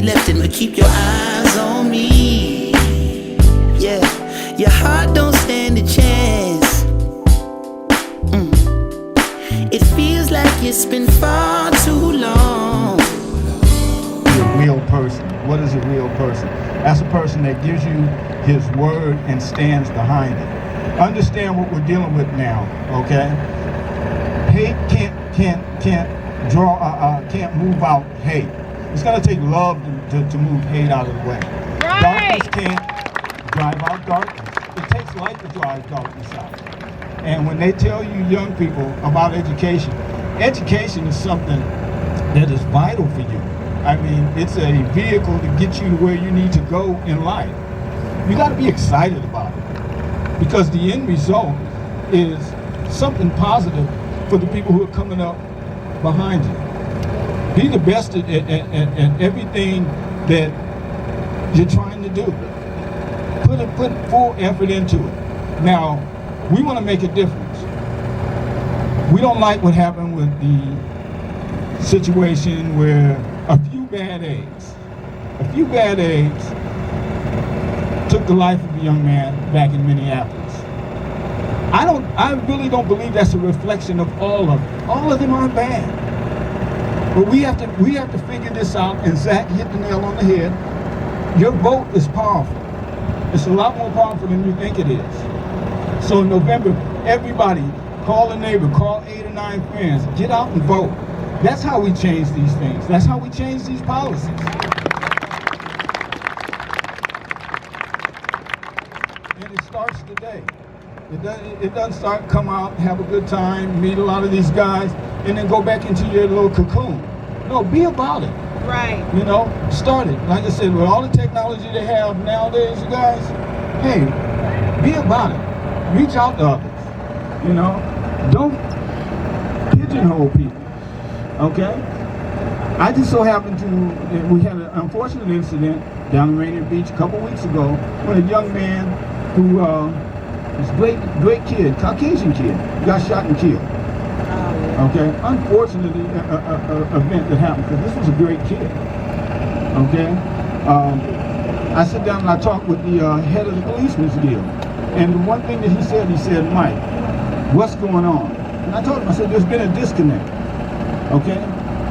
lifting, but keep your eyes on me. Yeah, your heart don't stand a chance. It feels like it's been far too long. A real person. What is a real person? That's a person that gives you his word and stands behind it. Understand what we're dealing with now, okay? Hate can't move out hate. It's gonna take love to move hate out of the way. Right. Darkness can't drive out darkness. It takes light to drive darkness out. And when they tell you young people about education, education is something that is vital for you. I mean, it's a vehicle to get you to where you need to go in life. You got to be excited about it because the end result is something positive for the people who are coming up behind you. Be the best at everything that you're trying to do. Put full effort into it. Now, we want to make a difference. We don't like what happened with the situation where a few bad eggs took the life of a young man back in Minneapolis. I really don't believe that's a reflection of all of them. All of them aren't bad. But we have to figure this out, and Zach hit the nail on the head. Your vote is powerful. It's a lot more powerful than you think it is. So in November, everybody, call a neighbor, call 8 or 9 friends, get out and vote. That's how we change these things. That's how we change these policies. And it starts today. It doesn't start, come out, have a good time, meet a lot of these guys, and then go back into your little cocoon. No, be about it. Right. You know, start it. Like I said, with all the technology they have nowadays, you guys, hey, be about it. Reach out to others. You know, don't pigeonhole people. Okay? I just so happened to, we had an unfortunate incident down in Rainier Beach a couple weeks ago when a young man who was a great kid, Caucasian kid, got shot and killed. Okay? Unfortunately, event that happened because this was a great kid. Okay? I sit down and I talk with the head of the policeman's guild. And the one thing that he said, Mike, what's going on? And I told him, I said, there's been a disconnect. Okay?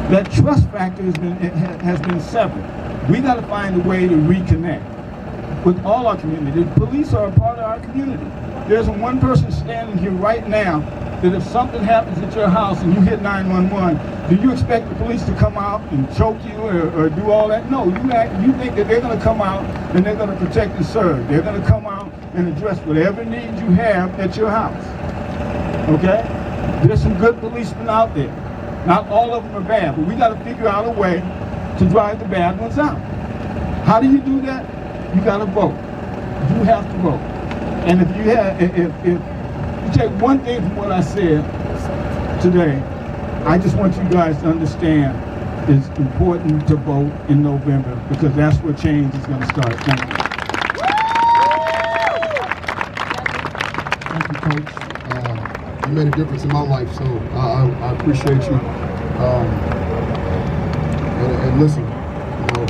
That trust factor has been severed. We got to find a way to reconnect with all our community. The police are a part of our community. There's one person standing here right now that if something happens at your house and you hit 911, do you expect the police to come out and choke you or do all that? No, you think that they're going to come out and they're going to protect and serve. They're going to come out and address whatever needs you have at your house. Okay? There's some good policemen out there. Not all of them are bad, but we got to figure out a way to drive the bad ones out. How do you do that? You got to vote. You have to vote. And if you take one thing from what I said today, I just want you guys to understand it's important to vote in November because that's where change is going to start. Thank you. Thank you, Coach. You made a difference in my life, so I appreciate you. And listen, you know,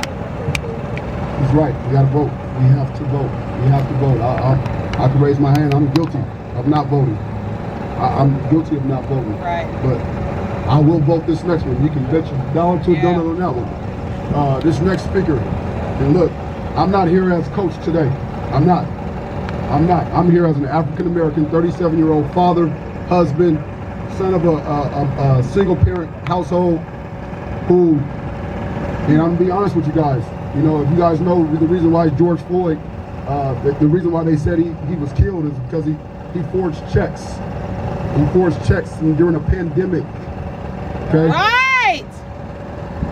he's right. We got to vote. We have to vote. We have to vote. I can raise my hand. I'm guilty of not voting. I'm guilty of not voting. Right. But I will vote this next one. You can bet your dollar to a donut on that one. This next speaker, and look, I'm not here as coach today. I'm not. I'm here as an African-American, 37-year-old father, husband, son of a single-parent household who, and I'm gonna be honest with you guys, you know, if you guys know the reason why George Floyd, the reason why they said he was killed is because he forged checks. He forged checks during a pandemic. Okay? Right!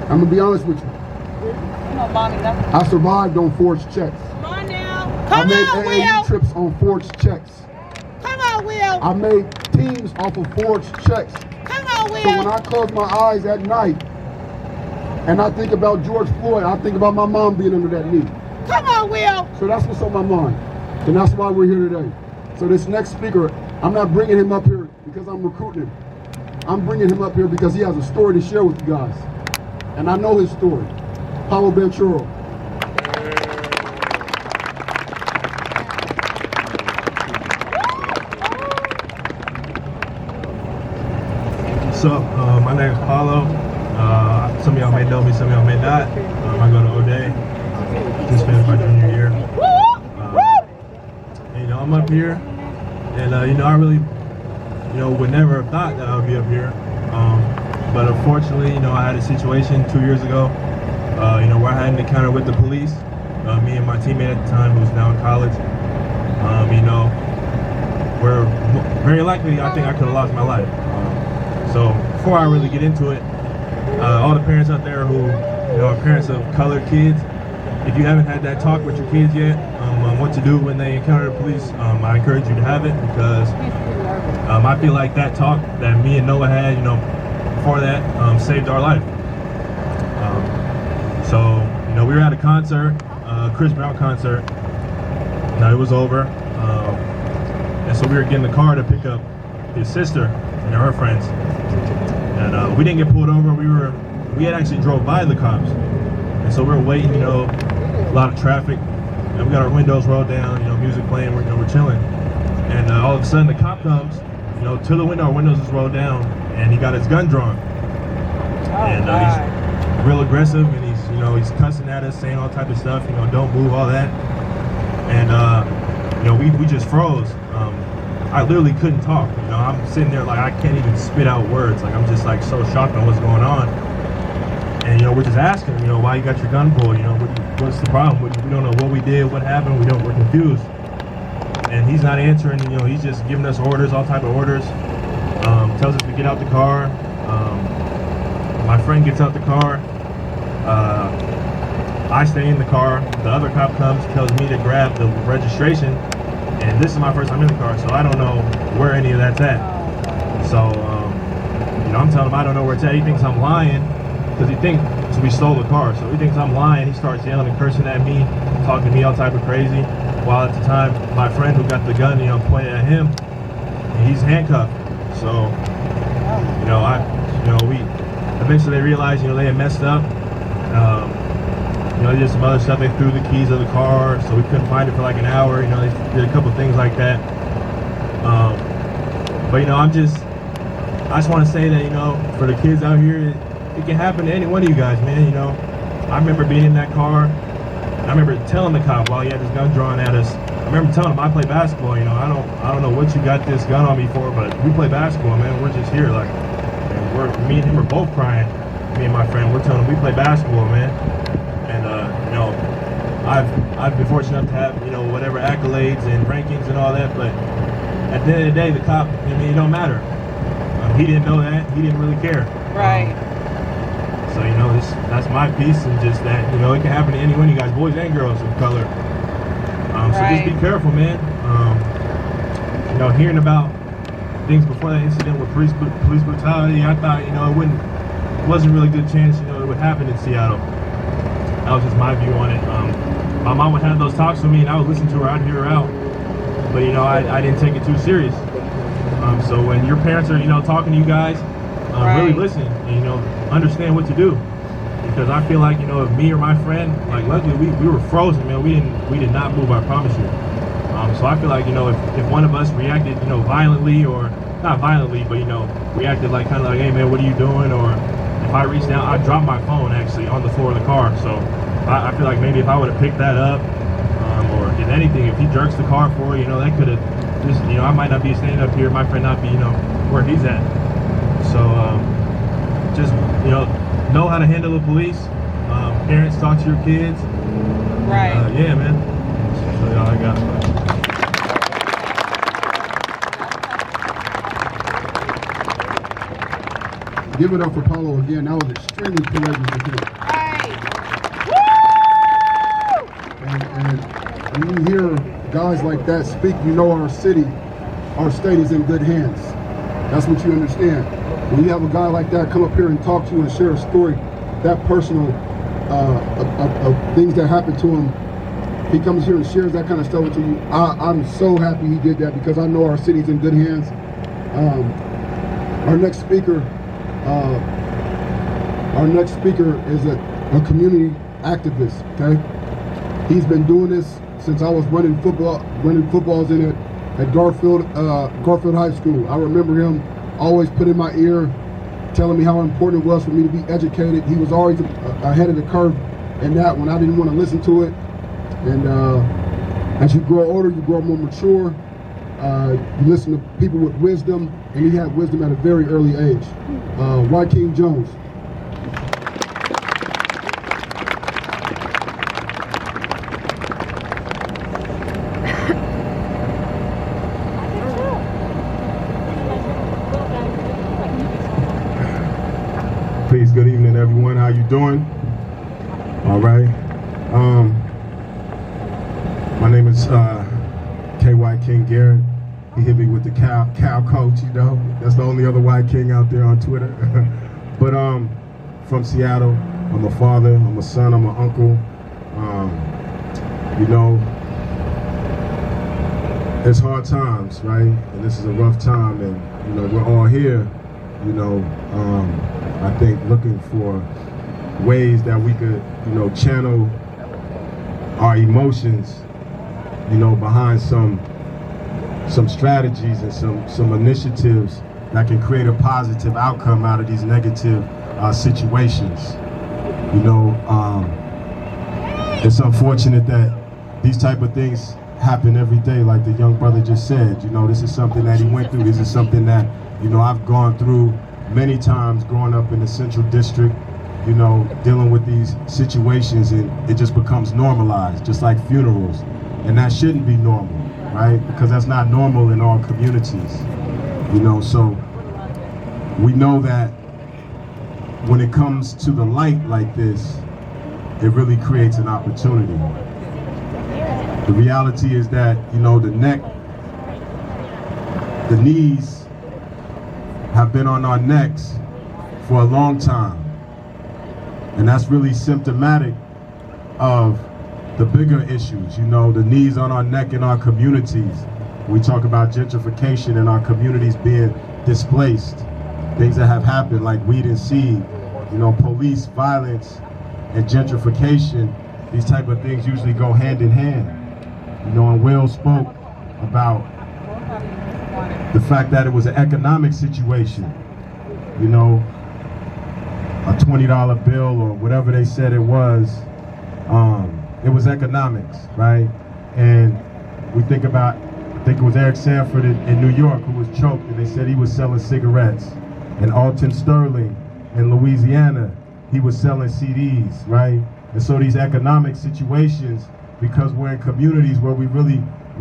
I'm gonna be honest with you. Come on, Mommy. I survived on forged checks. Come on now. I Come made on, AAU Will. trips on forged checks. Come on, Will. I made teams off of forged checks. Come on, Will. So when I close my eyes at night and I think about George Floyd, I think about my mom being under that knee. Come on, Will. So that's what's on my mind. And that's why we're here today. So this next speaker, I'm not bringing him up here because I'm recruiting him. I'm bringing him up here because he has a story to share with you guys. And I know his story. Paulo Ventura. What's up? My name is Pollo. Some of y'all may know me, some of y'all may not. I go to O'Day. Just finished my junior year. And, you know, I'm up here, and you know, I really, you know, would never have thought that I would be up here. But unfortunately, you know, I had a situation 2 years ago, you know, where I had an encounter with the police. Me and my teammate at the time, who was now in college, you know, where very likely I think I could have lost my life. So before I really get into it, all the parents out there who, you know, are parents of colored kids, if you haven't had that talk with your kids yet, on what to do when they encounter the police, I encourage you to have it, because I feel like that talk that me and Noah had, you know, before that, saved our life. So, you know, we were at a concert, Chris Brown concert. Now it was over, and so we were getting the car to pick up his sister and her friends. And we didn't get pulled over. We had actually drove by the cops, and so we were waiting. You know, a lot of traffic, and we got our windows rolled down. You know, music playing. You know, we're chilling, and all of a sudden the cop comes. You know, to the window. Our windows is rolled down, and he got his gun drawn. And he's real aggressive, and he's, you know, he's cussing at us, saying all type of stuff. You know, don't move, all that. And you know, we just froze. I literally couldn't talk. You know, I'm sitting there like I can't even spit out words. Like I'm just like so shocked on what's going on. And you know, we're just asking, you know, why you got your gun pulled? You know, what's the problem? We don't know what we did, what happened. We're confused. And he's not answering. You know, he's just giving us orders, all type of orders. Tells us to get out the car. My friend gets out the car. I stay in the car. The other cop comes, tells me to grab the registration. And this is my first time in the car, so I don't know where any of that's at. So, you know, I'm telling him I don't know where it's at. He thinks I'm lying, because he thinks we stole the car. So he thinks I'm lying. He starts yelling and cursing at me, talking to me all type of crazy. While at the time, my friend who got the gun, you know, pointing at him, and he's handcuffed. So, you know, we eventually realized, you know, they had messed up. You know, they did some other stuff. They threw the keys of the car, so we couldn't find it for like an hour. You know, they did a couple things like that. But you know, I just want to say that, you know, for the kids out here, it can happen to any one of you guys, man. You know, I remember being in that car. I remember telling the cop while he had his gun drawn at us. I remember telling him I play basketball. You know, I don't know what you got this gun on me for, but we play basketball, man. We're just here, like, and me and him are both crying. Me and my friend, we're telling him we play basketball, man. And you know, I've been fortunate enough to have, you know, whatever accolades and rankings and all that, but at the end of the day, the cop, I mean, it don't matter. He didn't know that. He didn't really care. Right. So, you know, that's my piece, and just that, you know, it can happen to any one of you guys, boys and girls of color. So just be careful, man. You know, hearing about things before that incident with police brutality, I thought, you know, it wasn't really a good chance, you know, it would happen in Seattle. That was just my view on it. My mom would have those talks with me, and I would listen to her, I'd hear her out. But, you know, I didn't take it too serious. So when your parents are, you know, talking to you guys, really listen and, you know, understand what to do. Because I feel like, you know, if me or my friend, like, luckily we were frozen, man. We did not move, I promise you. So I feel like, you know, if one of us reacted, you know, violently, or not violently, but, you know, reacted like kind of like, hey man, what are you doing? Or if I reached down, I dropped my phone actually on the floor of the car. So I feel like maybe if I would have picked that up, or if anything, if he jerks the car for, you know, that could have just, you know, I might not be standing up here, my friend not be, you know, where he's at. So just, you know how to handle the police. Parents, talk to your kids. Right. Yeah, man. That's all I got. Give it up for Pollo again. That was extremely courageous of him. Right. And when you hear guys like that speak, you know our state is in good hands. That's what you understand. When you have a guy like that come up here and talk to you and share a story that personal of things that happened to him, he comes here and shares that kind of stuff with you. I'm so happy he did that, because I know our city's in good hands. Our next speaker is a community activist, okay? He's been doing this since I was running footballs in it at Garfield High School. I remember him always putting in my ear, telling me how important it was for me to be educated. He was always ahead of the curve in that when I didn't want to listen to it. And as you grow older, you grow more mature. You listen to people with wisdom, and he had wisdom at a very early age. White King Jones. Peace, good evening everyone, how you doing? All right. My name is KY King Garrett. He hit me with the cow coach, you know. That's the only other white king out there on Twitter. But from Seattle, I'm a father, I'm a son, I'm an uncle. You know, it's hard times, right? And this is a rough time, and you know, we're all here, you know, I think looking for ways that we could, you know, channel our emotions, you know, behind some strategies and some initiatives that can create a positive outcome out of these negative situations. You know, it's unfortunate that these type of things happen every day, like the young brother just said. You know, this is something that he went through. This is something that, you know, I've gone through many times growing up in the Central District, you know, dealing with these situations, and it just becomes normalized, just like funerals. And that shouldn't be normal, right? Because that's not normal in all communities, you know. So we know that when it comes to the light like this, it really creates an opportunity. The reality is that, you know, the knees have been on our necks for a long time. And that's really symptomatic of the bigger issues, you know, the knees on our neck in our communities. We talk about gentrification and our communities being displaced. Things that have happened like weed and seed, you know, police violence and gentrification. These type of things usually go hand in hand. You know, and Will spoke about the fact that it was an economic situation. You know, a $20 bill or whatever they said it was economics, right? And we think about, I think it was Eric Sanford in New York who was choked, and they said he was selling cigarettes. And Alton Sterling in Louisiana, he was selling CDs, right? And so these economic situations, because we're in communities where we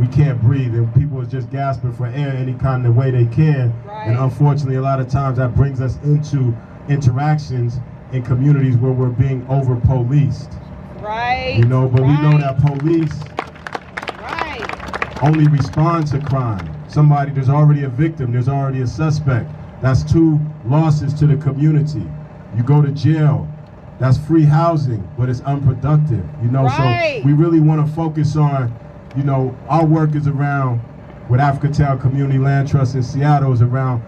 can't breathe, and people are just gasping for air any kind of way they can. Right. And unfortunately, a lot of times that brings us into interactions in communities where we're being over-policed. Right. You know, but we know that police only respond to crime. There's already a victim, there's already a suspect. That's 2 losses to the community. You go to jail, that's free housing, but it's unproductive. You know, so we really want to focus on, you know, our work is around, with Africatown Community Land Trust in Seattle, is around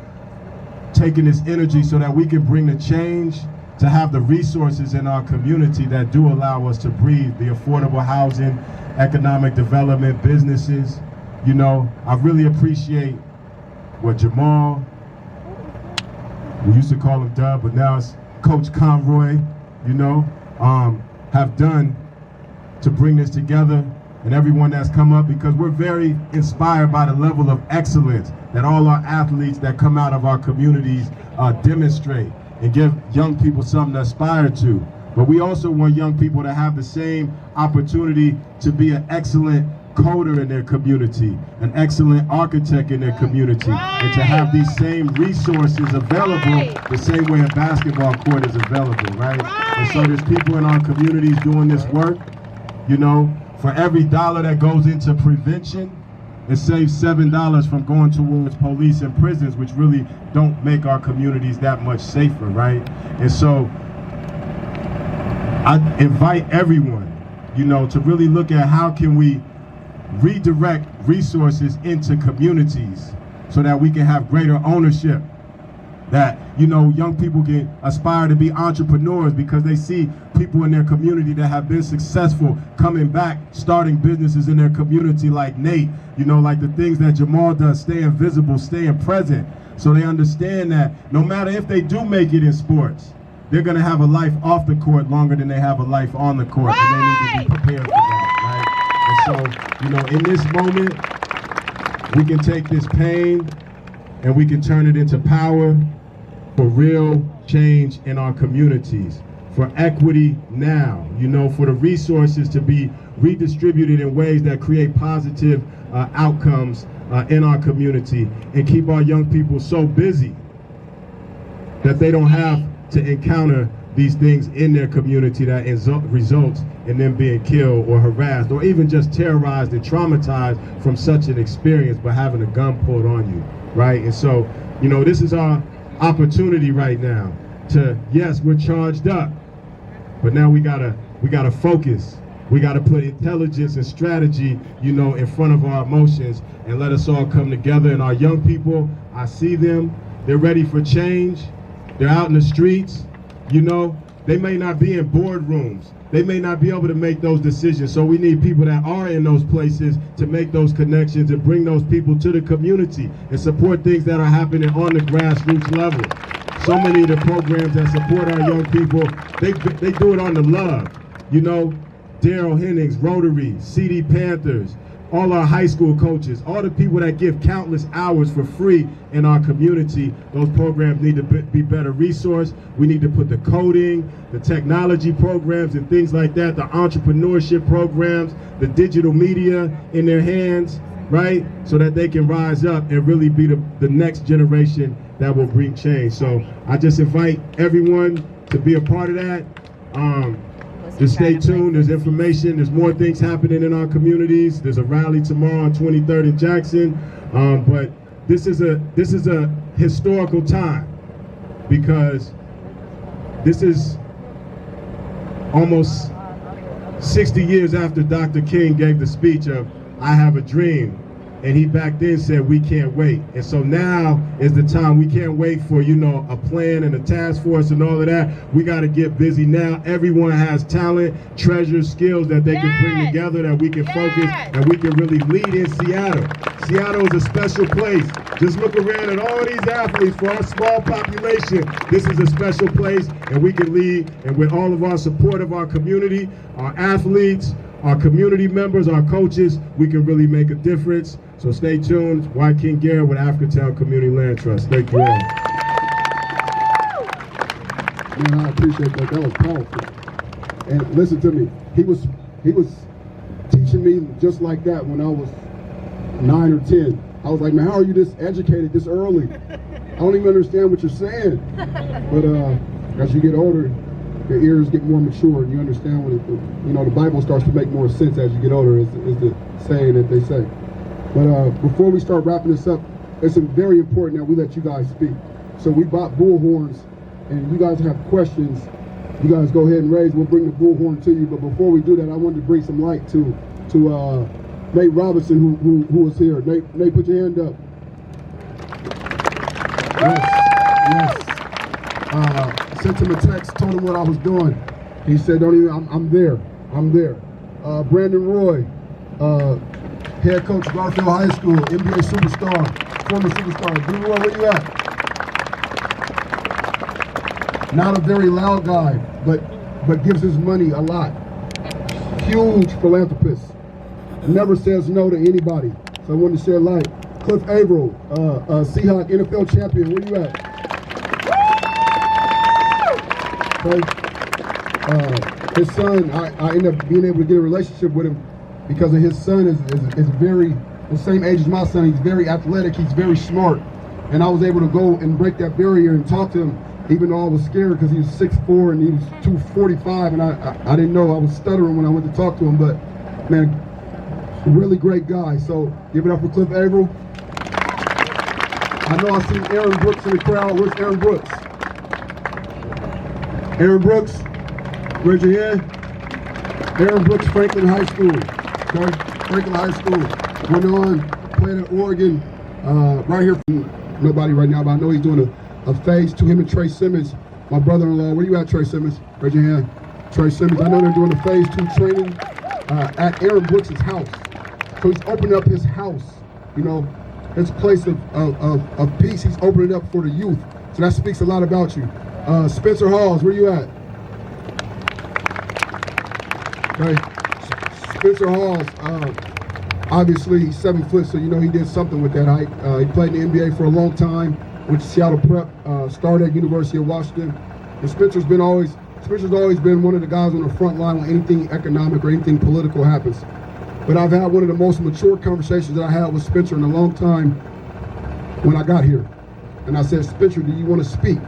taking this energy so that we can bring the change, to have the resources in our community that do allow us to breathe, the affordable housing, economic development, businesses. You know, I really appreciate what Jamal, we used to call him Dub, but now it's Coach Conroy, you know, have done to bring this together, and everyone that's come up, because we're very inspired by the level of excellence that all our athletes that come out of our communities demonstrate and give young people something to aspire to. But we also want young people to have the same opportunity to be an excellent coder in their community, an excellent architect in their community, and to have these same resources available the same way a basketball court is available, right? And so there's people in our communities doing this work. You know, for every $1 that goes into prevention, it saves $7 from going towards police and prisons, which really don't make our communities that much safer, right? And so I invite everyone, you know, to really look at how can we redirect resources into communities so that we can have greater ownership that, you know, young people can aspire to be entrepreneurs because they see people in their community that have been successful coming back, starting businesses in their community like Nate, you know, like the things that Jamal does, staying visible, staying present. So they understand that no matter if they do make it in sports, they're going to have a life off the court longer than they have a life on the court. And they need to be prepared for that, right? And so, you know, in this moment, we can take this pain and we can turn it into power for real change in our communities, for equity now, you know, for the resources to be redistributed in ways that create positive outcomes in our community, and keep our young people so busy that they don't have to encounter these things in their community that results in them being killed or harassed or even just terrorized and traumatized from such an experience by having a gun pulled on you, right? And so, you know, this is our opportunity right now to, yes, we're charged up, but now we gotta focus. We gotta put intelligence and strategy, you know, in front of our emotions and let us all come together. And our young people, I see them, they're ready for change. They're out in the streets, you know, they may not be in boardrooms. They may not be able to make those decisions. So we need people that are in those places to make those connections and bring those people to the community and support things that are happening on the grassroots level. So many of the programs that support our young people, they do it on the love. You know, Daryl Hennings, Rotary, CD Panthers, all our high school coaches, all the people that give countless hours for free in our community, those programs need to be better resourced. We need to put the coding, the technology programs and things like that, the entrepreneurship programs, the digital media in their hands, right? So that they can rise up and really be the next generation that will bring change. So I just invite everyone to be a part of that. Just stay tuned. There's information. There's more things happening in our communities. There's a rally tomorrow on 23rd in Jackson. But this is a historical time because this is almost 60 years after Dr. King gave the speech of "I Have a Dream." And he back then said, we can't wait. And so now is the time. We can't wait for, you know, a plan and a task force and all of that. We got to get busy now. Everyone has talent, treasures, skills that they can bring together, that we can focus and we can really lead in Seattle. Seattle is a special place. Just look around at all these athletes. For our small population, this is a special place, and we can lead. And with all of our support of our community, our athletes, our community members, our coaches, we can really make a difference. So stay tuned. Y. King Garrett with Africatown Community Land Trust. Thank you all. Man, I appreciate that. That was powerful. And listen to me. He was teaching me just like that when I was 9 or 10. I was like, man, how are you this educated this early? I don't even understand what you're saying. But as you get older, your ears get more mature and you understand what you know, the Bible starts to make more sense as you get older, is the saying that they say. But before we start wrapping this up, it's very important that we let you guys speak. So we bought bullhorns, and you guys have questions, you guys go ahead and raise. We'll bring the bullhorn to you. But before we do that, I wanted to bring some light to Nate Robinson, who was here. Nate, put your hand up. Yes. Sent him a text, told him what I was doing. He said, "Don't even. I'm there. I'm there." Brandon Roy, head coach Garfield High School, NBA superstar, former superstar. Roy, where you at? Not a very loud guy, but gives his money a lot. Huge philanthropist. Never says no to anybody. So I wanted to share light. Cliff Averill, Seahawk NFL champion. Where you at? Okay. His son, I ended up being able to get a relationship with him because of his son is very the same age as my son. He's very athletic. He's very smart, and I was able to go and break that barrier and talk to him. Even though I was scared because he was 6'4" and he was 245, and I didn't know. I was stuttering when I went to talk to him, but man, really great guy. So give it up for Cliff Averill. I know I see Aaron Brooks in the crowd. Where's Aaron Brooks? Aaron Brooks, raise your hand. Aaron Brooks, Franklin High School. Okay? Franklin High School. Went on, played at Oregon, right here. Nobody right now, but I know he's doing a of phase 2, him and Trey Simmons, my brother-in-law. Where you at, Trey Simmons? Raise your hand. Trey Simmons, I know they're doing a phase 2 training at Aaron Brooks' house. So he's opening up his house, you know, his place of peace. He's opening it up for the youth. So that speaks a lot about you. Spencer Halls, where you at? Okay. Spencer Halls, obviously he's 7 foot, so you know he did something with that height. He played in the NBA for a long time, went to Seattle Prep, started at University of Washington. And Spencer's always been one of the guys on the front line when anything economic or anything political happens. But I've had one of the most mature conversations that I had with Spencer in a long time when I got here. And I said, Spencer, do you want to speak?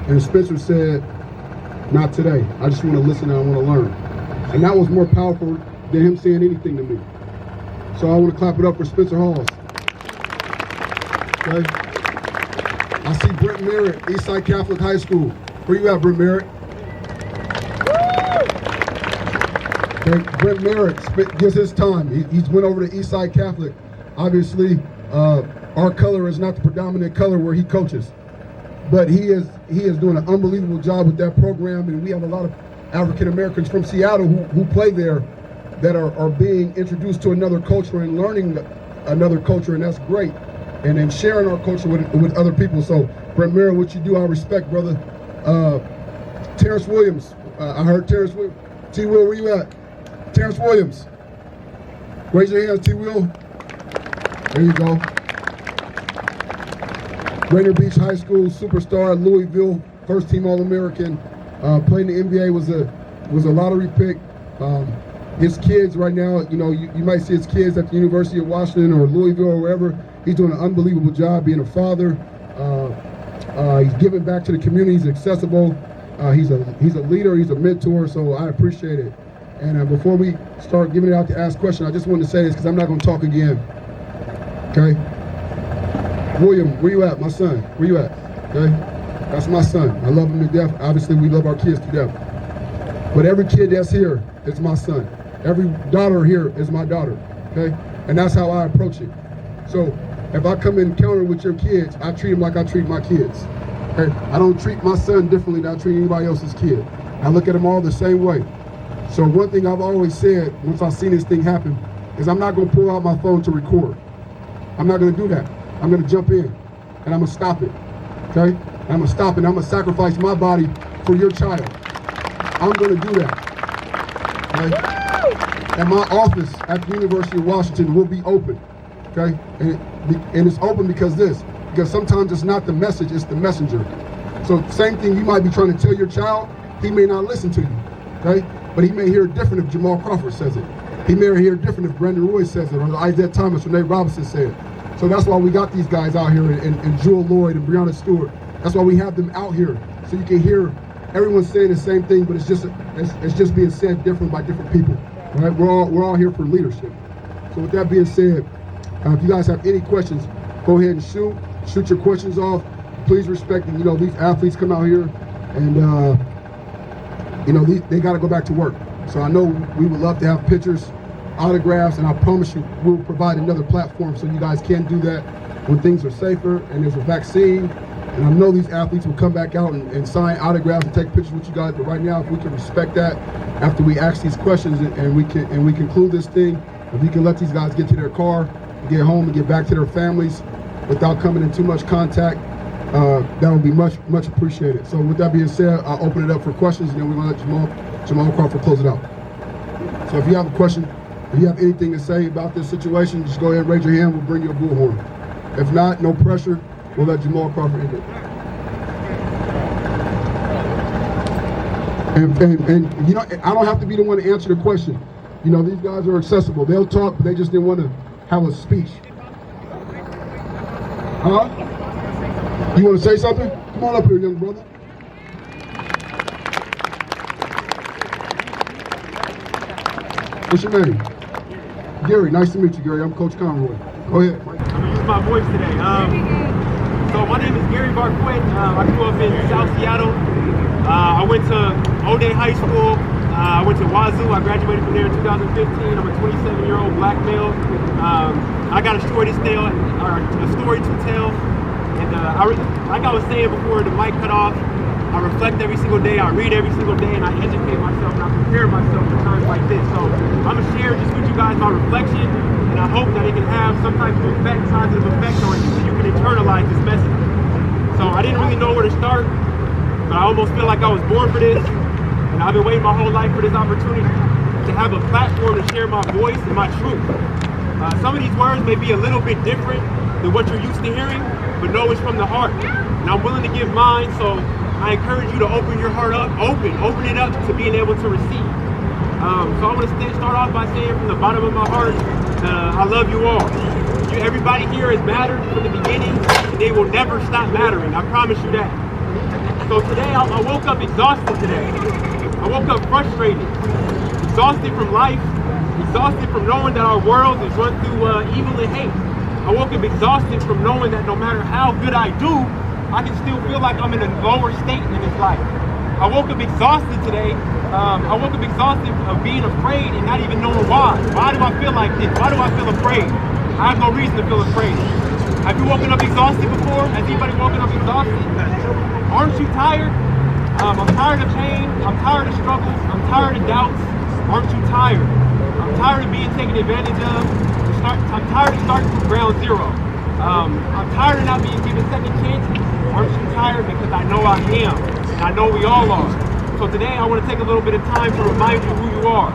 And Spencer said, not today. I just want to listen and I want to learn. And that was more powerful than him saying anything to me. So I want to clap it up for Spencer Halls. Okay. I see Brent Merritt, Eastside Catholic High School. Where you at, Brent Merritt? Okay. Brent Merritt gives his time. He's went over to Eastside Catholic. Obviously, our color is not the predominant color where he coaches, but he is doing an unbelievable job with that program, and we have a lot of African Americans from Seattle who play there that are being introduced to another culture and learning another culture, and that's great. And then sharing our culture with other people. So, Brent Merritt, what you do, I respect, brother. Terrence Williams, I heard Terrence Williams. T-Will, where you at? Terrence Williams. Raise your hands, T-Will. There you go. Rainier Beach High School superstar at Louisville, first team All-American. Playing the NBA was a lottery pick. His kids right now, you know, you might see his kids at the University of Washington or Louisville or wherever. He's doing an unbelievable job being a father. He's giving back to the community. He's accessible. He's a leader. He's a mentor. So I appreciate it. And before we start giving it out to ask questions, I just wanted to say this because I'm not going to talk again. Okay. William, where you at, my son? Where you at? Okay. That's my son. I love him to death. Obviously, we love our kids to death. But every kid that's here is my son. Every daughter here is my daughter. Okay. And that's how I approach it. So if I come in encounter with your kids, I treat them like I treat my kids. Okay. I don't treat my son differently than I treat anybody else's kid. I look at them all the same way. So one thing I've always said once I've seen this thing happen is I'm not going to pull out my phone to record. I'm not going to do that. I'm going to jump in and I'm going to stop it. Okay? And I'm going to stop it. I'm going to sacrifice my body for your child. I'm going to do that. Okay? And my office at the University of Washington will be open. Okay? And it's open because sometimes it's not the message, it's the messenger. So same thing you might be trying to tell your child, he may not listen to you. Okay? But he may hear it different if Jamal Crawford says it. He may hear it different if Brandon Roy says it, or Isaiah Thomas or Nate Robinson said it. So that's why we got these guys out here, and Jewel Lloyd and Breonna Stewart. That's why we have them out here, so you can hear everyone saying the same thing, but it's just being said different by different people. Right? We're all here for leadership. So with that being said, if you guys have any questions, go ahead and shoot your questions off. Please respect, you know, these athletes come out here, and you know, they got to go back to work. So I know we would love to have pictures, autographs, and I promise you we'll provide another platform so you guys can do that when things are safer and there's a vaccine. And I know these athletes will come back out and sign autographs and take pictures with you guys. But right now, if we can respect that after we ask these questions and we conclude this thing, if we can let these guys get to their car, get home, and get back to their families without coming in too much contact, that would be much appreciated. So with that being said, I'll open it up for questions, and then we're going to let Jamal Crawford close it out. So if you have a question, if you have anything to say about this situation, just go ahead and raise your hand. We'll bring you a bullhorn. If not, no pressure. We'll let Jamal Crawford end it. And you know, I don't have to be the one to answer the question. You know, these guys are accessible. They'll talk, but they just didn't want to have a speech. Huh? You want to say something? Come on up here, young brother. What's your name? Gary. Nice to meet you, Gary. I'm Coach Conroy. Go ahead. I'm gonna use my voice today. So my name is Gary Bourque. I grew up in South Seattle. I went to O'Day High School. I went to Wazoo. I graduated from there in 2015. I'm a 27-year-old black male. I got a story to tell. And like I was saying before the mic cut off, I reflect every single day, I read every single day, and I educate myself, and I prepare myself for times like this. So I'm gonna share just with you guys my reflection, and I hope that it can have some type of effect, positive effect on you, so you can internalize this message. So I didn't really know where to start, but I almost feel like I was born for this, and I've been waiting my whole life for this opportunity to have a platform to share my voice and my truth. Some of these words may be a little bit different than what you're used to hearing, but know it's from the heart. And I'm willing to give mine, so I encourage you to open your heart up, open it up to being able to receive. So I want to start off by saying from the bottom of my heart, I love you all. Everybody here has mattered from the beginning, and they will never stop mattering. I promise you that. So today, I woke up exhausted today. I woke up frustrated, exhausted from life, exhausted from knowing that our world is run through evil and hate. I woke up exhausted from knowing that no matter how good I do, I can still feel like I'm in a lower state in this life. I woke up exhausted today. I woke up exhausted of being afraid and not even knowing why. Why do I feel like this? Why do I feel afraid? I have no reason to feel afraid. Have you woken up exhausted before? Has anybody woken up exhausted? Aren't you tired? I'm tired of pain. I'm tired of struggles. I'm tired of doubts. Aren't you tired? I'm tired of being taken advantage of. I'm tired of starting from ground zero. I'm tired of not being given second chances. Aren't you tired? Because I know I am. And I know we all are. So today I want to take a little bit of time to remind you who you are.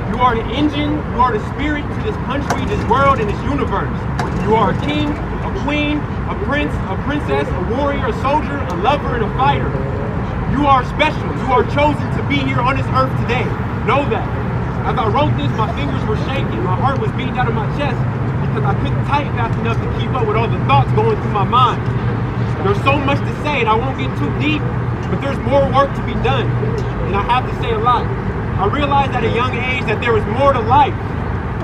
You are the engine, you are the spirit to this country, this world, and this universe. You are a king, a queen, a prince, a princess, a warrior, a soldier, a lover, and a fighter. You are special. You are chosen to be here on this earth today. Know that. As I wrote this, my fingers were shaking. My heart was beating out of my chest because I couldn't type fast enough to keep up with all the thoughts going through my mind. There's so much to say, and I won't get too deep, but there's more work to be done, and I have to say a lot. I realized at a young age that there was more to life.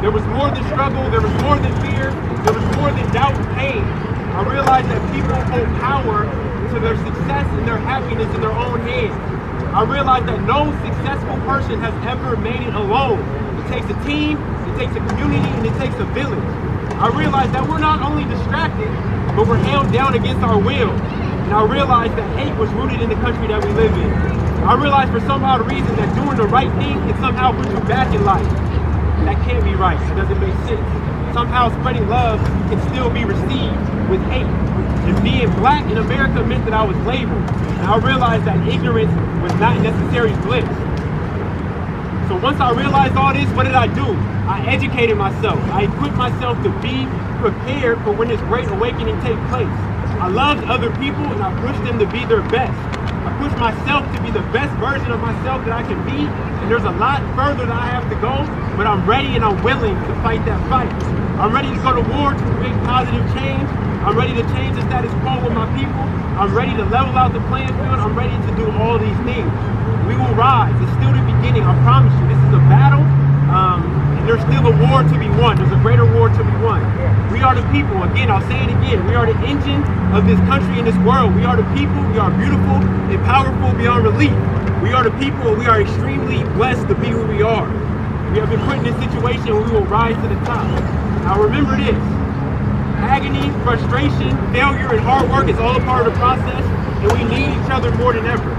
There was more than struggle, there was more than fear, there was more than doubt and pain. I realized that people hold power to their success and their happiness in their own hands. I realized that no successful person has ever made it alone. It takes a team, it takes a community, and it takes a village. I realized that we're not only distracted, but we're held down against our will. And I realized that hate was rooted in the country that we live in. I realized for some odd reason that doing the right thing can somehow put you back in life. That can't be right. It doesn't make sense. Somehow spreading love can still be received with hate. And being black in America meant that I was labeled. And I realized that ignorance was not necessarily bliss. So once I realized all this, what did I do? I educated myself. I equipped myself to be prepared for when this great awakening takes place. I loved other people and I pushed them to be their best. I pushed myself to be the best version of myself that I can be, and there's a lot further that I have to go, but I'm ready and I'm willing to fight that fight. I'm ready to go to war to create positive change. I'm ready to change the status quo with my people. I'm ready to level out the playing field. I'm ready to do all these things. We will rise. It's still the beginning. I promise you. This is a battle, and there's still a war to be won. There's a greater war to be won. We are the people. Again, I'll say it again. We are the engine of this country and this world. We are the people. We are beautiful and powerful beyond relief. We are the people, and we are extremely blessed to be who we are. We have been put in this situation, and we will rise to the top. Now remember this. Agony, frustration, failure, and hard work is all a part of the process, and we need each other more than ever.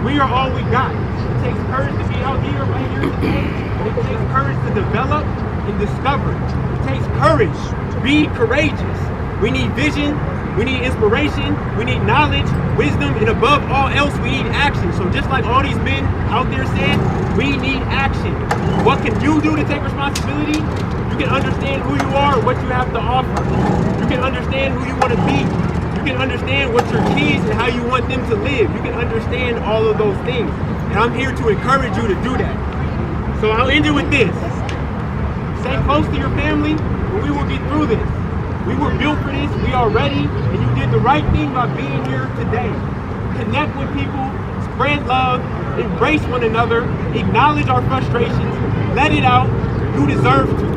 We are all we got. It takes courage to be out here, right here today. It takes courage to develop and discover. It takes courage. Be courageous. We need vision. We need inspiration. We need knowledge, wisdom, and above all else, we need action. So just like all these men out there said, we need action. What can you do to take responsibility? You can understand who you are and what you have to offer. You can understand who you want to be. You can understand what your kids and how you want them to live. You can understand all of those things. And I'm here to encourage you to do that. So I'll end it with this. Stay close to your family, and we will get through this. We were built for this. We are ready. And you did the right thing by being here today. Connect with people. Spread love. Embrace one another. Acknowledge our frustrations. Let it out. You deserve to.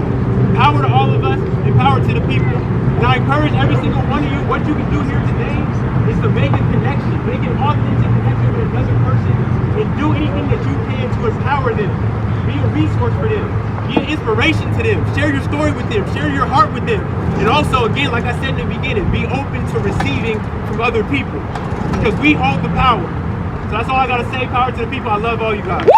Power to all of us and power to the people. And I encourage every single one of you, what you can do here today is to make a connection, make an authentic connection with another person and do anything that you can to empower them. Be a resource for them. Be an inspiration to them. Share your story with them. Share your heart with them. And also, again, like I said in the beginning, be open to receiving from other people. Because we hold the power. So that's all I gotta say. Power to the people. I love all you guys.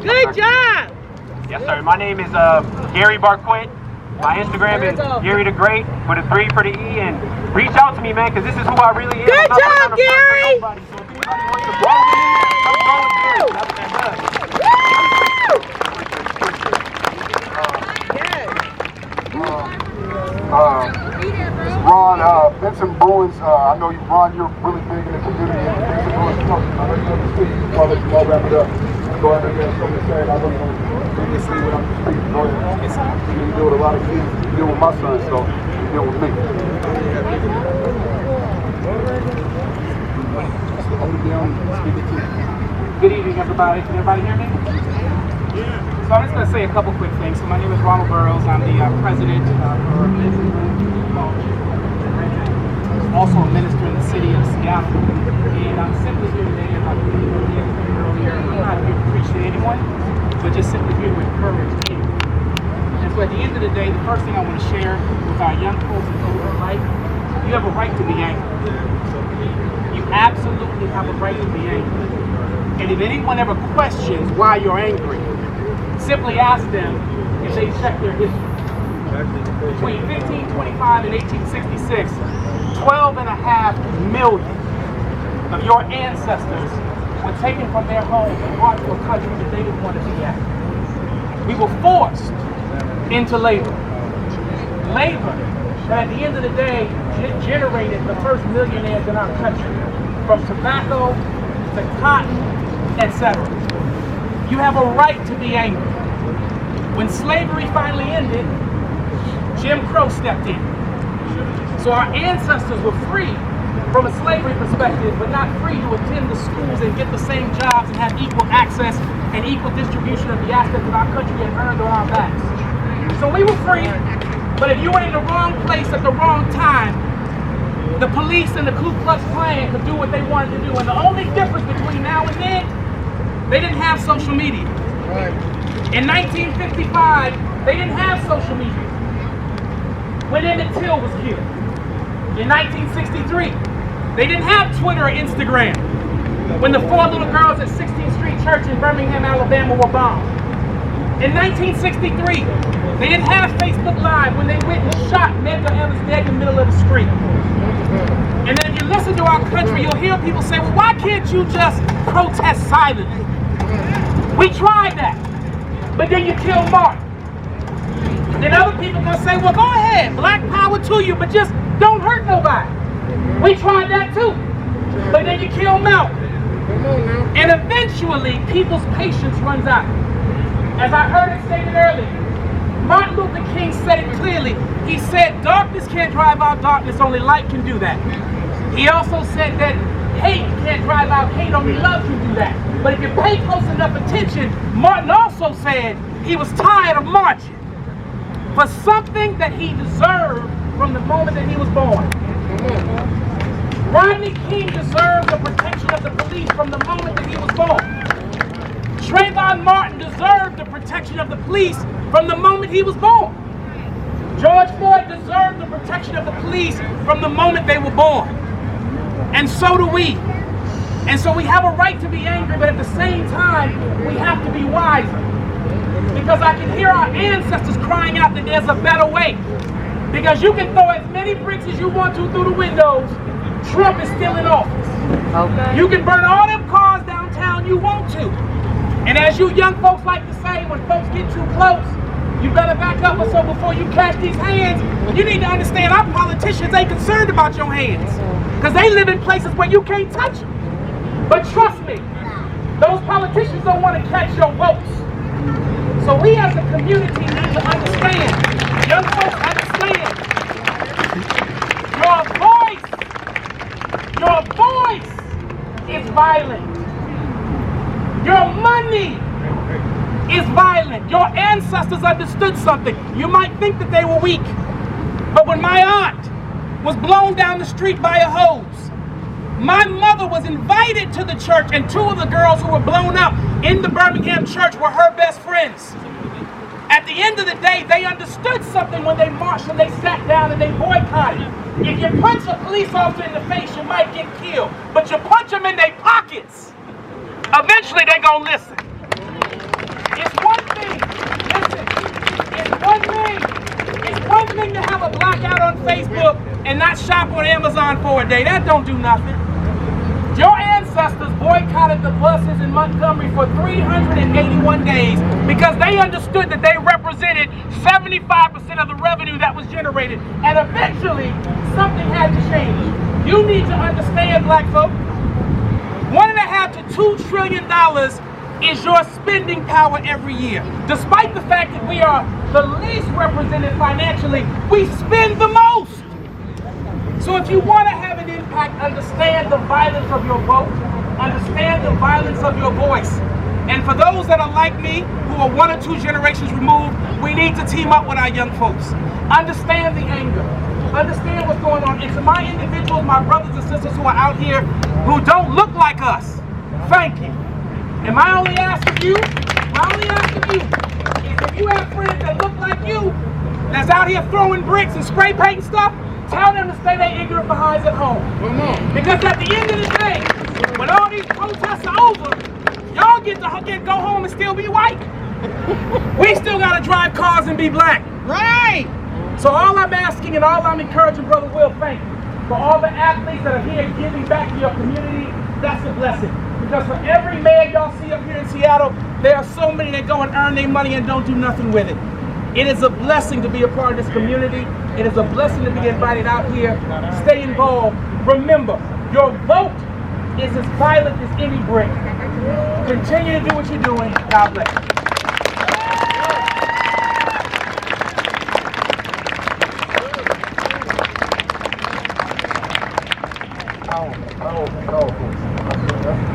Good job. Yes, sir. My name is Gary Barquette. My Instagram is Gary the Great with a 3 for the E. And reach out to me, man, because this is who I really am. Good job, Gary. So if anybody wants to grow with me, come grow with Gary. That's what that does. Ron, Vincent Bruins, I know you, Ron, you're really big in the community. Vincent Bruins, I know you understand. I'll let you all wrap it up. Go ahead and get something to say. I don't know previously when I'm speaking. Go ahead. You deal with a lot of kids. You deal with my son, so you deal with me. Hold it down and speak it to you. Good evening, everybody. Can everybody hear me? So I'm just going to say a couple quick things. So my name is Ronald Barrows. I'm the president for Men's and Women's College. Also a minister in the city of Seattle. And I'm simply here today, as I mentioned earlier, I'm not here to preach to anyone, but just simply here to encourage you. And so at the end of the day, the first thing I want to share with our young folks is over life, you have a right to be angry. You absolutely have a right to be angry. And if anyone ever questions why you're angry, simply ask them if they check their history. Between 1525 and 1866, 12.5 million of your ancestors were taken from their home and brought to a country that they didn't want to be at. We were forced into labor. Labor that at the end of the day generated the first millionaires in our country, from tobacco to cotton, etc. You have a right to be angry. When slavery finally ended, Jim Crow stepped in. So our ancestors were free from a slavery perspective, but not free to attend the schools and get the same jobs and have equal access and equal distribution of the assets that our country had earned on our backs. So we were free, but if you were in the wrong place at the wrong time, the police and the Ku Klux Klan could do what they wanted to do. And the only difference between now and then, they didn't have social media. In 1955, they didn't have social media. When Emmett Till was killed. In 1963, they didn't have Twitter or Instagram. When the 4 little girls at 16th Street Church in Birmingham, Alabama were bombed. In 1963, they didn't have Facebook Live when they went and shot Medgar Evers dead in the middle of the street. And then if you listen to our country, you'll hear people say, well, why can't you just protest silently? We tried that, but then you kill Martin. Then other people gonna say, well, go ahead, black power to you, but just don't hurt nobody. We tried that too, but then you kill Malcolm. And eventually, people's patience runs out. As I heard it stated earlier, Martin Luther King said it clearly. He said, darkness can't drive out darkness, only light can do that. He also said that hate can't drive out hate, only love can do that. But if you pay close enough attention, Martin also said he was tired of marching for something that he deserved from the moment that he was born. Rodney King deserved the protection of the police from the moment that he was born. Trayvon Martin deserved the protection of the police from the moment he was born. George Floyd deserved the protection of the police from the moment they were born. And so do we. And so we have a right to be angry, but at the same time, we have to be wiser. Because I can hear our ancestors crying out that there's a better way. Because you can throw as many bricks as you want to through the windows, Trump is still in office. Okay. You can burn all them cars downtown you want to. And as you young folks like to say, when folks get too close, you better back up or so before you catch these hands. You need to understand our politicians ain't concerned about your hands. Because they live in places where you can't touch them. But trust me, those politicians don't want to catch your votes. So we as a community need to understand, young folks understand, your voice is violent. Your money is violent. Your ancestors understood something. You might think that they were weak, but when my aunt was blown down the street by a hose, my mother was invited to the church, and two of the girls who were blown up in the Birmingham church were her best friends. At the end of the day, they understood something when they marched and they sat down and they boycotted. If you punch a police officer in the face, you might get killed, but you punch them in their pockets, eventually they're gonna listen. It's one thing, listen, it's one thing to have a blackout on Facebook and not shop on Amazon for a day. That don't do nothing. Your ancestors boycotted the buses in Montgomery for 381 days because they understood that they represented 75% of the revenue that was generated. And eventually, something had to change. You need to understand, black folk, $1.5 to $2 trillion is your spending power every year. Despite the fact that we are the least represented financially, we spend the most. So if you want to have an impact, understand the violence of your vote, understand the violence of your voice. And for those that are like me, who are 1 or 2 generations removed, we need to team up with our young folks. Understand the anger. Understand what's going on. And to my individuals, my brothers and sisters who are out here who don't look like us, thank you. And my only ask of you, is if you have friends that look like you, that's out here throwing bricks and spray painting stuff, tell them to stay their ignorant behinds at home. Because at the end of the day, when all these protests are over, y'all get to go home and still be white. We still gotta drive cars and be black. Right! So all I'm asking and all I'm encouraging, Brother Will, thank you. For all the athletes that are here giving back to your community, that's a blessing. Because for every man y'all see up here in Seattle, there are so many that go and earn their money and don't do nothing with it. It is a blessing to be a part of this community. It is a blessing to be invited out here. Stay involved. Remember, your vote is as violent as any brick. Continue to do what you're doing. God bless you.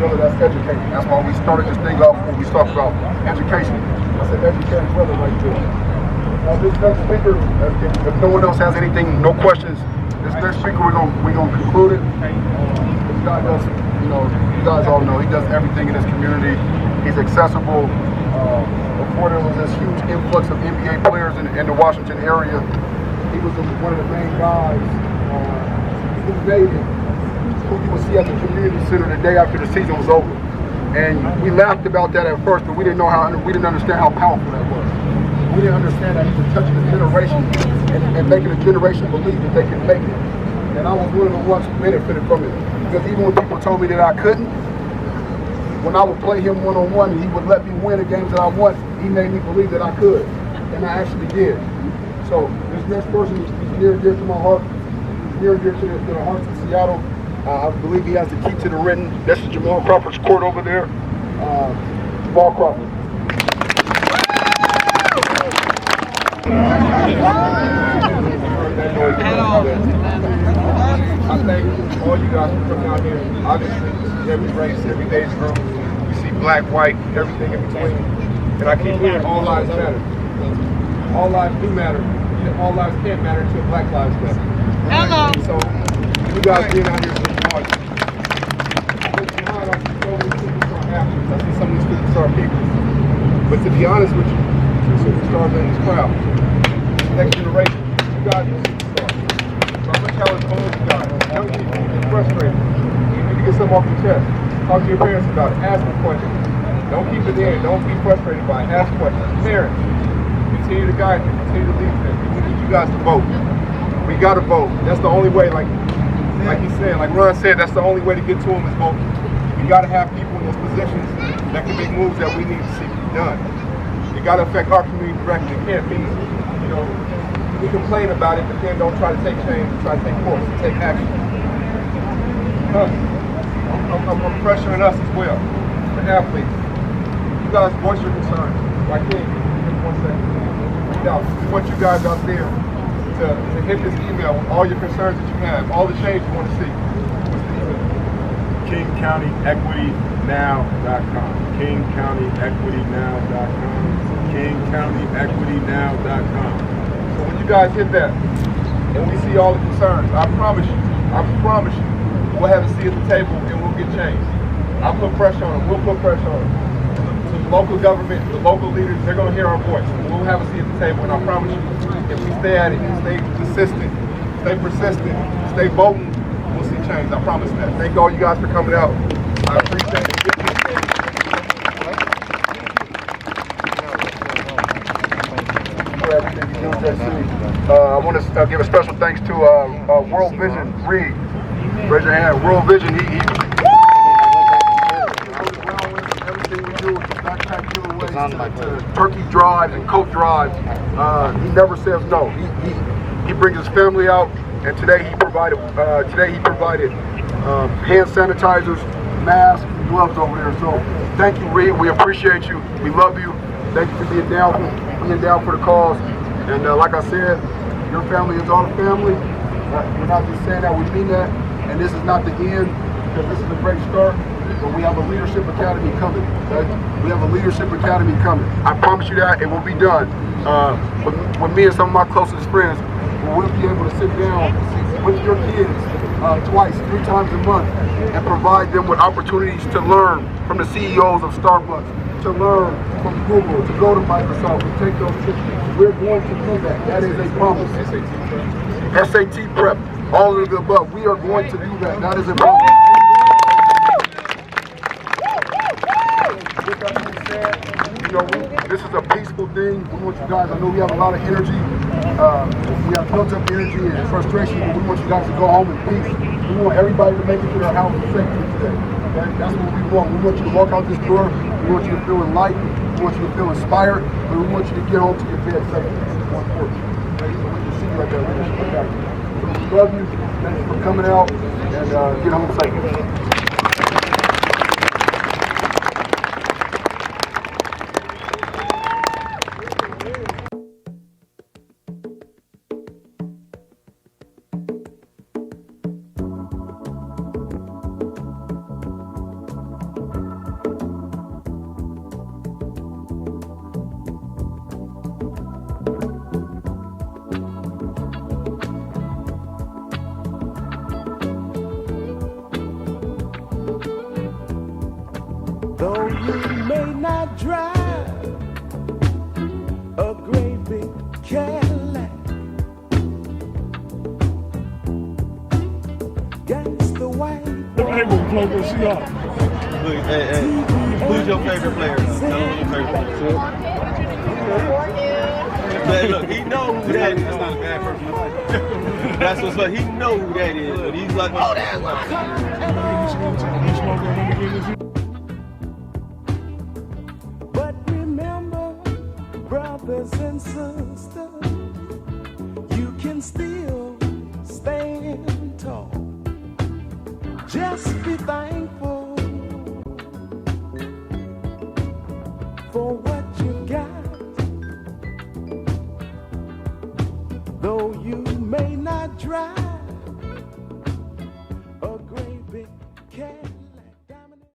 That's education. That's why we started this thing off when we talked about education. I said educating brother right there. This next speaker, if no one else has anything, no questions, this next speaker we're gonna conclude it. This guy does, you guys all know he does everything in this community. He's accessible. Before there was this huge influx of NBA players in the Washington area, he was one of the main guys who made it. Who you would see at the community center the day after the season was over. And we laughed about that at first, but we didn't understand how powerful that was. We didn't understand that he was touching a generation and making a generation believe that they could make it. And I was one of the ones who benefited from it. Because even when people told me that I couldn't, when I would play him one-on-one and he would let me win the games that I won, he made me believe that I could. And I actually did. So this next person is near and dear to my heart, near and dear to the hearts of Seattle. I believe he has the key to the written. This is Jamal Crawford's court over there. Jamal Crawford. I thank all you guys for coming out here. Obviously, every race, every age group, we see black, white, everything in between. And I keep hearing all lives matter. All lives do matter. All lives can't matter until black lives matter. Hello. So you guys being out here is important. I see some of these superstar people. But to be honest with you, two superstars in this crowd. Next generation, you guys are superstars. So I'm gonna challenge all of you guys. Young people, get frustrated. You need to get something off your chest. Talk to your parents about it. Ask them questions. Don't keep it in. Don't be frustrated by it. Ask questions. Parents, continue to guide them. Continue to lead them. We need you guys to vote. We gotta vote. That's the only way, like he said, like Ron said, that's the only way to get to them is voting. We gotta have people in those positions that can make moves that we need to see done. It gotta affect our community directly. It can't be, we complain about it, but then don't try to take change, try to take force, take action. I'm pressuring us as well, the athletes. You guys voice your concerns. Right here, just 1 second. Now, we want you guys out there to hit this email with all your concerns that you have, all the change you want to see. What's the email? KingCountyEquityNow.com. KingCountyEquityNow.com. KingCountyEquityNow.com. So when you guys hit that, and we see all the concerns, I promise you, we'll have a seat at the table and we'll get changed. I'll put pressure on them. We'll put pressure on them. To the local government, the local leaders, they're going to hear our voice. We'll have a seat at the table, and I promise you, if we stay at it, stay consistent, stay persistent, stay voting, we'll see change. I promise that. Thank all you guys for coming out. I appreciate it. For everything you do, JC. I want to give a special thanks to World Vision Reed. Raise your hand. World Vision, he everything we do with the backpack giveaways, to turkey drives and coat drives. He never says no. He brings his family out, and today he provided hand sanitizers, masks, gloves over there. So thank you, Reed. We appreciate you. We love you. Thank you for being down for the cause. And like I said, your family is our family. We're not just saying that, we mean that. And this is not the end, because this is a great start. But we have a leadership academy coming. Okay? We have a leadership academy coming. I promise you that it will be done. With me and some of my closest friends, we'll be able to sit down with your kids twice, 3 times a month, and provide them with opportunities to learn from the CEOs of Starbucks, to learn from Google, to go to Microsoft and take those trips. We're going to do that. That is a promise. SAT prep, all of the above. We are going to do that. That is a promise. With that being said, this is a peaceful thing. We want you guys, I know we have a lot of energy. We have built up energy and frustration, but we want you guys to go home in peace. We want everybody to make it to their house safely today. Okay? That's what we want. We want you to walk out this door. We want you to feel enlightened. We want you to feel inspired. But we want you to get home to your bed safely. This is more important. Okay? So we can see you right there. Okay? So we love you. Thanks for coming out, and get home safely. Though you may not drive a great big Cadillac, gangsta white. Who's your favorite player? Tell him your favorite player. But look, he know who that is. That's not a bad person. That's what's up. He know who that is. But he's like, oh, that's what. Brothers and sisters, you can still stand tall. Just be thankful for what you got. Though you may not drive a great big car.